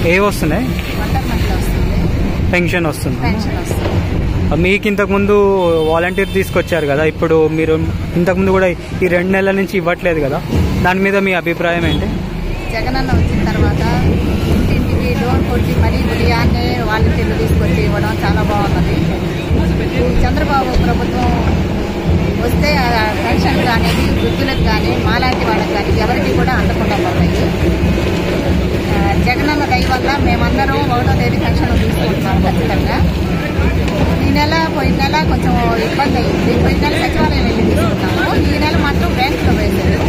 ఏవి వస్తున్నాయి? పెన్షన్ వస్తుంది. మీకు ఇంతకుముందు వాలంటీర్ తీసుకొచ్చారు కదా, ఇప్పుడు మీరు ఇంతకుముందు కూడా ఈ 2 నెలల నుంచి ఇవ్వట్లేదు కదా, దాని మీద మీ అభిప్రాయం ఏంటి? జగనన్న వచ్చిన తర్వాత ఇంటింటికి డోర్ కొట్టి మరీ ఉదయాన్నే వాలంటీర్లు తీసుకొచ్చి ఇవ్వడం చాలా బాగున్నది. చంద్రబాబు ప్రభుత్వం వస్తే పెన్షన్లు అనేది వృద్ధులకు కానీ మాలాంటి వాళ్ళకి కానీ ఎవరికి కూడా అందకుండా పోతాయి. జగనన్న దయ వల్ల మేమందరం 1వ తేదీ పెన్షన్ తీసుకుంటున్నాం ఖచ్చితంగా. ఈ నెల పోయిన నెల కొంచెం ఇబ్బంది అయింది. పోయిన నెల సచివాలయం వెళ్ళి తీసుకున్నాము, ఈ నెల మాత్రం బ్యాంకులో వేశారు.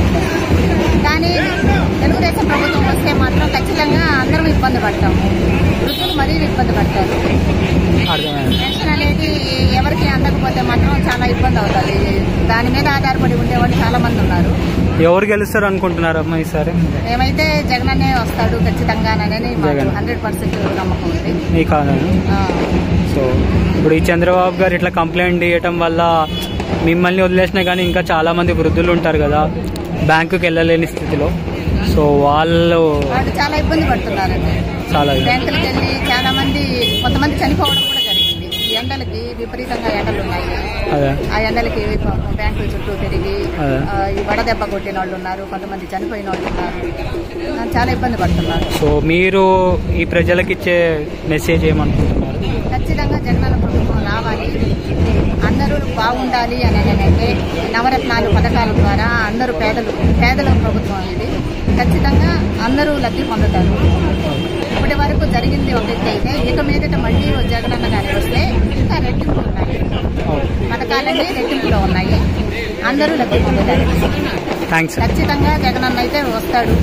కానీ తెలుగుదేశం ప్రభుత్వం వస్తే మాత్రం ఖచ్చితంగా అందరం ఇబ్బంది పడతాము. వృద్ధులు మరీ ఇబ్బంది పడతారు. పెన్షన్ అనేది ఎవరికి అందకపోతే మాత్రం చాలా ఇబ్బంది అవుతుంది. దాని మీద ఆధారపడి ఉండేవాళ్ళు చాలా మంది ఉన్నారు. ఎవరు గెలుస్తారు అనుకుంటున్నారమ్మా ఈసారి? మేమైతే జగనన్నే వస్తాడు ఖచ్చితంగానని 100% నమ్మకం ఉంది. సో ఇప్పుడు ఈ చంద్రబాబు గారు ఇట్లా కంప్లైంట్ ఇవ్వటం వల్ల మిమ్మల్ని వదిలేసినా కానీ ఇంకా చాలా మంది వృద్ధులు ఉంటారు కదా, బ్యాంకుకి వెళ్ళలేని స్థితిలో, సో వాళ్ళు చాలా ఇబ్బంది పడుతున్నారండి. బ్యాంకులకు వెళ్ళి చాలా మంది కొంతమంది చనిపోవడం కూడా జరిగింది. ఈ ఎండలకి విపరీతంగా ఎండలు ఉన్నాయి. ఆ ఎండలకి బ్యాంకుల చుట్టూ తిరిగి ఈ వడదెబ్బ కొట్టిన వాళ్ళు ఉన్నారు, కొంతమంది చనిపోయిన వాళ్ళు ఉన్నారు. చాలా ఇబ్బంది పడుతున్నారు. సో మీరు ఈ ప్రజలకు ఇచ్చే మెసేజ్ ఏమనుకుంటున్నారు? ఖచ్చితంగా జగనన్న ప్రభుత్వం రావాలి, అందరూ బాగుండాలి అని అంటే నవరత్నాలు పథకాల ద్వారా అందరూ పేదల ప్రభుత్వం ఇది. ఖచ్చితంగా అందరూ లబ్ధి పొందుతారు. ఇప్పటి వరకు జరిగింది ఒక ఎత్తు అయితే, ఇక మీదట మళ్ళీ జగనన్న గారి వస్తే ఇంకా రెట్టింపు ఉన్నాయి, పథకాలన్నీ రెట్టింపులో ఉన్నాయి, అందరూ లబ్ధి పొందుతారు. ఖచ్చితంగా జగనన్న అయితే వస్తాడు.